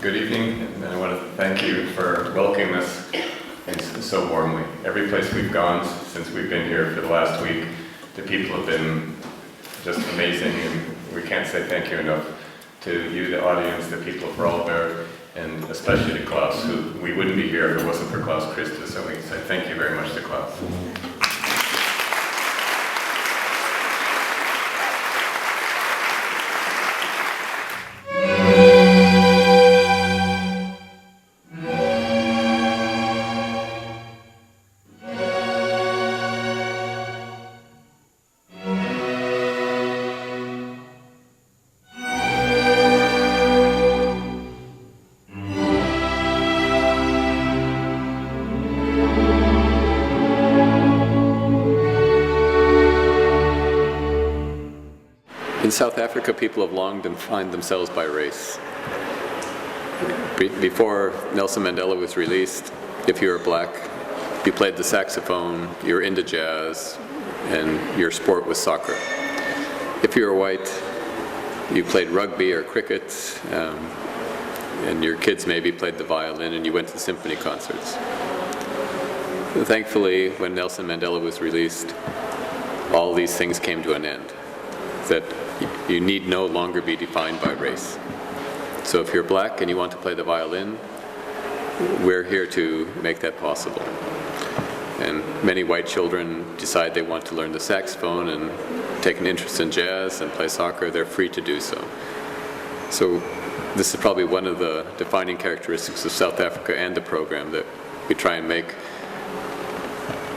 Good evening, and I want to thank you for welcoming us so warmly. Every place we've gone since we've been here for the last week, the people have been just amazing, and we can't say thank you enough to you, the audience, the people of Vorarlberg, and especially to Klaus, who we wouldn't be here if it wasn't for Klaus Christus, so we say thank you very much to Klaus. In South Africa, people have long defined themselves by race. Before Nelson Mandela was released, if you were black, you played the saxophone, you were into jazz, and your sport was soccer. If you were white, you played rugby or cricket, and your kids maybe played the violin, and you went to symphony concerts. Thankfully, when Nelson Mandela was released, all these things came to an end. That you need no longer be defined by race. So if you're black and you want to play the violin, we're here to make that possible. And many white children decide they want to learn the saxophone and take an interest in jazz and play soccer, they're free to do so. So this is probably one of the defining characteristics of South Africa and the program, that we try and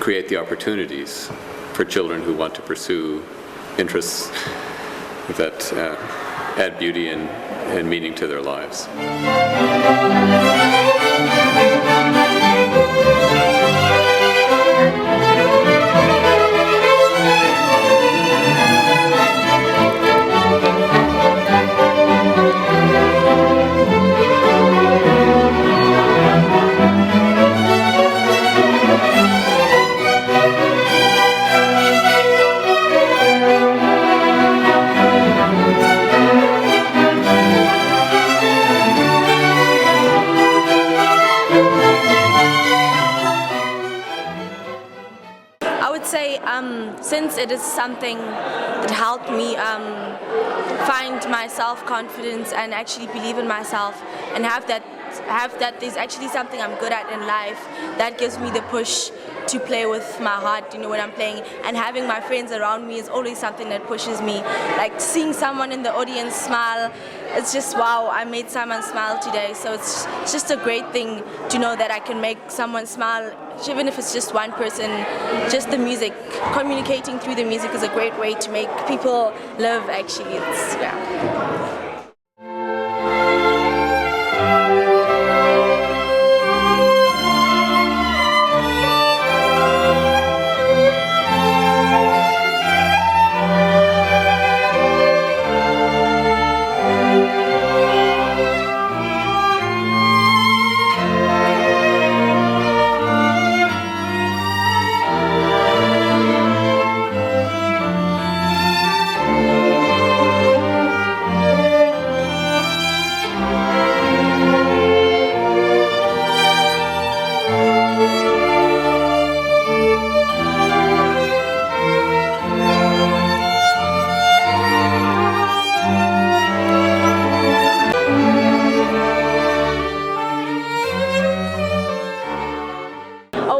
create the opportunities for children who want to pursue interests that add beauty and meaning to their lives. Since it is something that helped me find my self-confidence and actually believe in myself and have that there's actually something I'm good at in life, that gives me the push to play with my heart, when I'm playing, and having my friends around me is always something that pushes me. Like seeing someone in the audience smile, it's just wow, I made someone smile today. So it's just a great thing to know that I can make someone smile, even if it's just one person. Just the music, communicating through the music is a great way to make people live, actually. Yeah.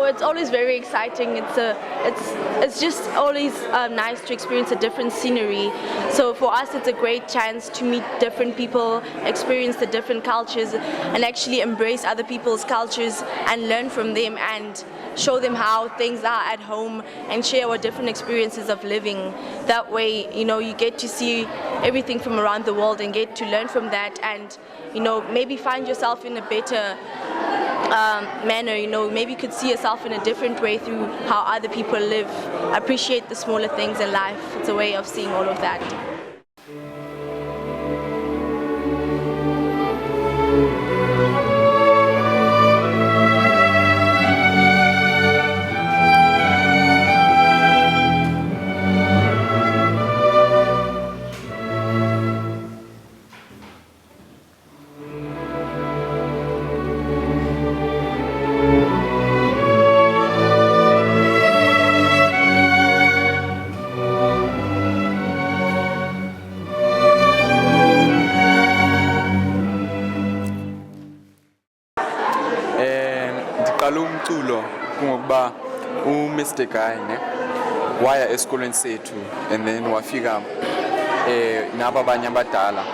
It's always very exciting. It's just always nice to experience a different scenery. So for us, it's a great chance to meet different people, experience the different cultures, and actually embrace other people's cultures and learn from them and show them how things are at home and share our different experiences of living. That way, you get to see everything from around the world and get to learn from that, and maybe find yourself in a better manner, maybe you could see yourself in a different way through how other people live. Appreciate the smaller things in life. It's a way of seeing all of that. Saqala umculo kungokuba Mr. Guy ne waya esikolweni sethu and then wafika naba abanye abadala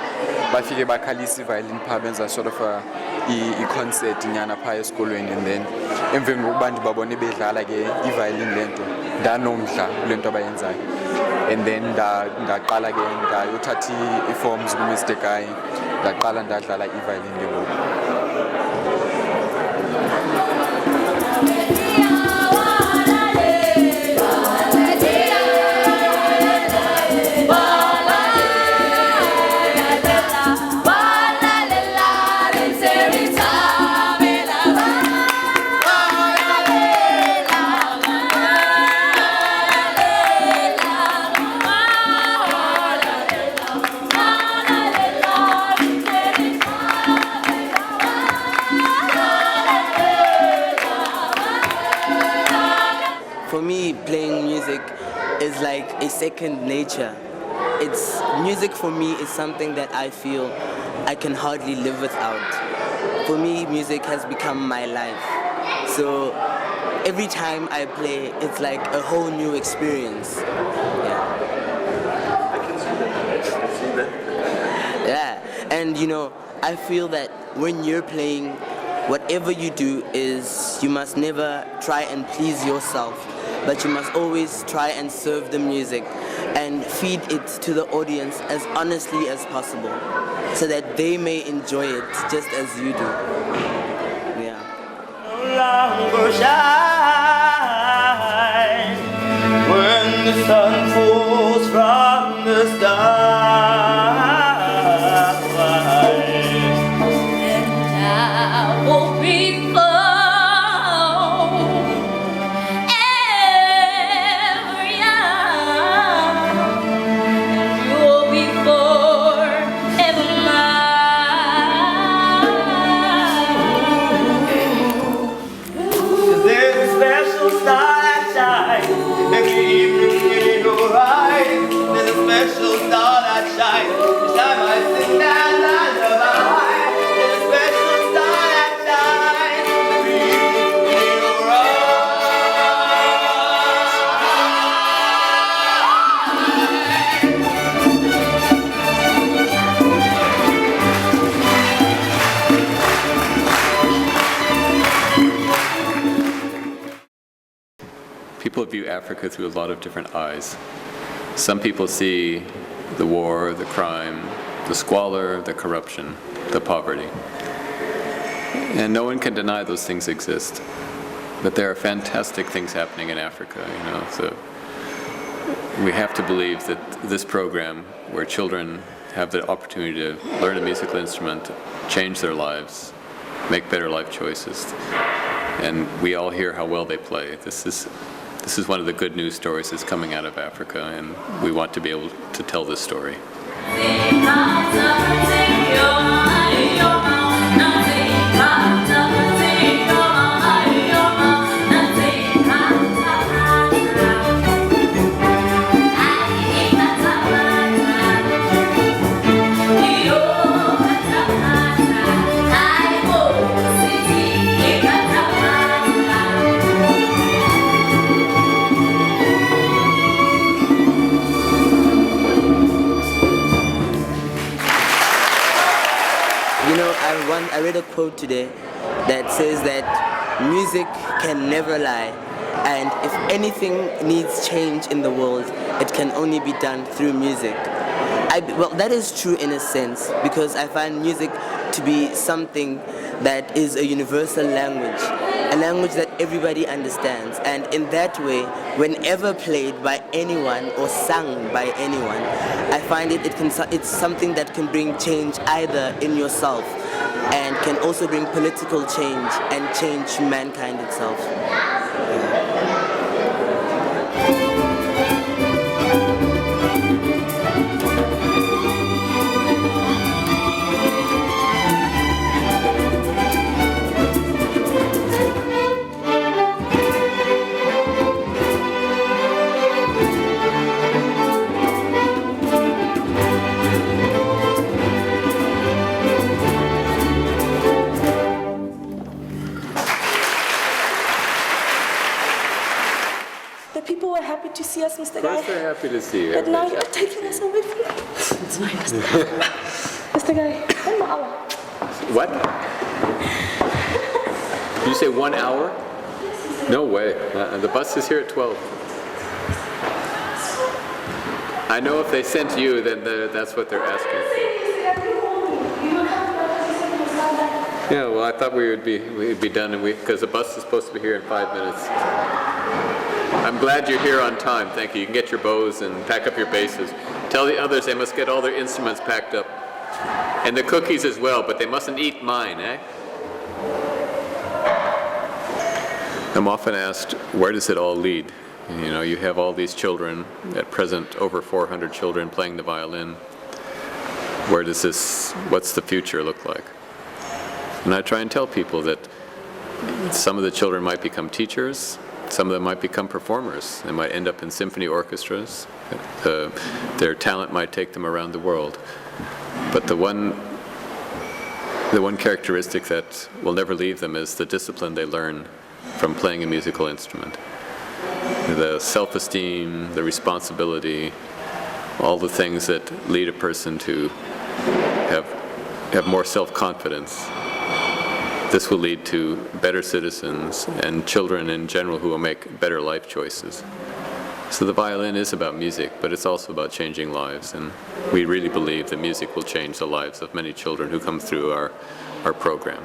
bafike bakhalisa iviolin pha benza sort of i-concert nyana pha esikolweni and then emveni kokuba ndibabone bedlala ke iviolin lento ndanomdla kulento abayenzayo and then ndaqala ke ndayothatha i-forms ku-Mr. Guy ndaqala ndadlala iviolin ke ngoku. For me, playing music is like a second nature. Music for me is something that I feel I can hardly live without. For me, music has become my life. So every time I play, it's like a whole new experience. Yeah. I can see that. Yeah, and I feel that when you're playing, whatever you do is you must never try and please yourself, but you must always try and serve the music and feed it to the audience as honestly as possible so that they may enjoy it just as you do. Yeah. No longer shine when the sun falls from the sky. People view Africa through a lot of different eyes. Some people see the war, the crime, the squalor, the corruption, the poverty. And no one can deny those things exist. But there are fantastic things happening in Africa, so we have to believe that this program, where children have the opportunity to learn a musical instrument, change their lives, make better life choices, and we all hear how well they play. This is one of the good news stories that's coming out of Africa, and we want to be able to tell this story. I read a quote today that says that music can never lie, and if anything needs change in the world, it can only be done through music. Well, that is true in a sense, because I find music to be something that is a universal language, a language that everybody understands, and in that way, whenever played by anyone or sung by anyone, I find it's something that can bring change either in yourself and can also bring political change and change mankind itself. happy to see us, Mr. Of course Guy. they're happy to see you. But now Everybody's you're happy to taking see us away from me. Sorry, Mr. Guy. Mr. Guy, 1 more hour. you. What? Did you say 1 hour? No way. The bus is here at 12. I know if they sent you, then that's what they're asking for. Yeah, well, I thought we'd be done, and because the bus is supposed to be here in 5 minutes. I'm glad you're here on time. Thank you. You can get your bows and pack up your basses. Tell the others they must get all their instruments packed up, and the cookies as well. But they mustn't eat mine, eh? I'm often asked, where does it all lead? You know, you have all these children, at present over 400 children playing the violin. What's the future look like? And I try and tell people that some of the children might become teachers, some of them might become performers. They might end up in symphony orchestras. Their talent might take them around the world. But the one characteristic that will never leave them is the discipline they learn from playing a musical instrument. The self-esteem, the responsibility, all the things that lead a person to have more self-confidence. This will lead to better citizens and children in general who will make better life choices. So the violin is about music, but it's also about changing lives, and we really believe that music will change the lives of many children who come through our program.